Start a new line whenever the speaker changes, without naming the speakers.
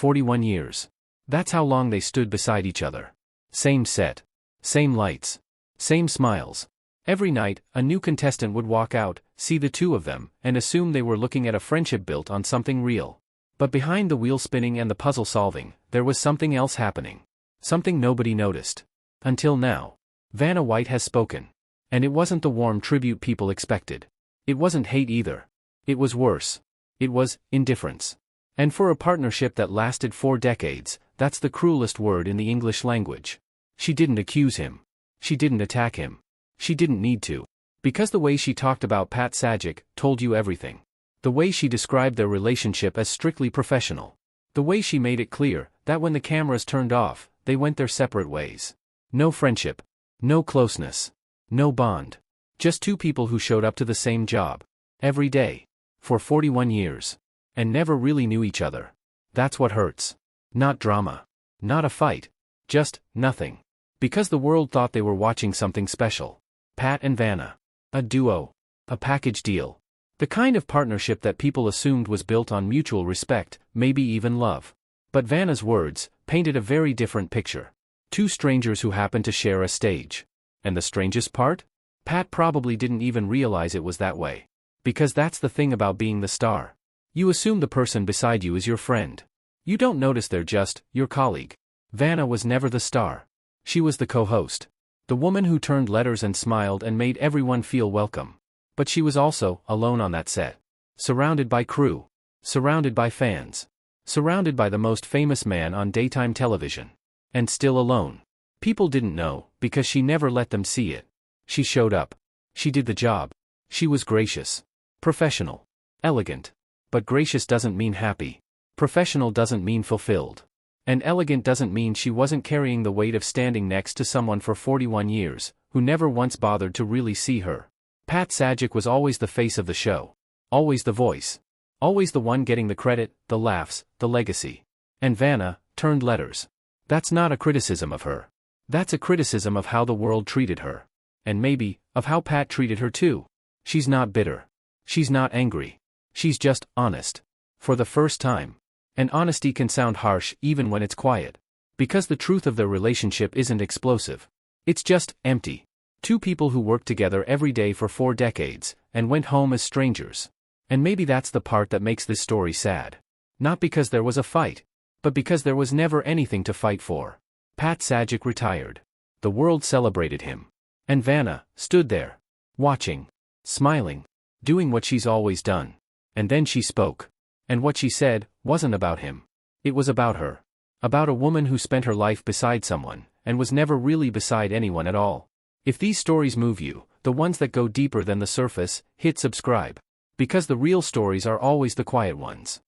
41 years. That's how long they stood beside each other. Same set. Same lights. Same smiles. Every night, a new contestant would walk out, see the two of them, and assume they were looking at a friendship built on something real. But behind the wheel spinning and the puzzle solving, there was something else happening. Something nobody noticed. Until now. Vanna White has spoken. And it wasn't the warm tribute people expected. It wasn't hate either. It was worse. It was indifference. And for a partnership that lasted 4 decades, that's the cruelest word in the English language. She didn't accuse him. She didn't attack him. She didn't need to. Because the way she talked about Pat Sajak told you everything. The way she described their relationship as strictly professional. The way she made it clear that when the cameras turned off, they went their separate ways. No friendship. No closeness. No bond. Just two people who showed up to the same job. Every day. For 41 years. And never really knew each other. That's what hurts. Not drama. Not a fight. Just nothing. Because the world thought they were watching something special. Pat and Vanna. A duo. A package deal. The kind of partnership that people assumed was built on mutual respect, maybe even love. But Vanna's words painted a very different picture. Two strangers who happened to share a stage. And the strangest part? Pat probably didn't even realize it was that way. Because that's the thing about being the star. You assume the person beside you is your friend. You don't notice they're just your colleague. Vanna was never the star. She was the co-host. The woman who turned letters and smiled and made everyone feel welcome. But she was also alone on that set. Surrounded by crew. Surrounded by fans. Surrounded by the most famous man on daytime television. And still alone. People didn't know, because she never let them see it. She showed up. She did the job. She was gracious. Professional. Elegant. But gracious doesn't mean happy. Professional doesn't mean fulfilled. And elegant doesn't mean she wasn't carrying the weight of standing next to someone for 41 years, who never once bothered to really see her. Pat Sajak was always the face of the show. Always the voice. Always the one getting the credit, the laughs, the legacy. And Vanna turned letters. That's not a criticism of her. That's a criticism of how the world treated her. And maybe, of how Pat treated her too. She's not bitter. She's not angry. She's just honest. For the first time. And honesty can sound harsh even when it's quiet. Because the truth of their relationship isn't explosive. It's just empty. Two people who worked together every day for 4 decades, and went home as strangers. And maybe that's the part that makes this story sad. Not because there was a fight. But because there was never anything to fight for. Pat Sajak retired. The world celebrated him. And Vanna stood there. Watching. Smiling. Doing what she's always done. And then she spoke. And what she said wasn't about him. It was about her. About a woman who spent her life beside someone, and was never really beside anyone at all. If these stories move you, the ones that go deeper than the surface, hit subscribe. Because the real stories are always the quiet ones.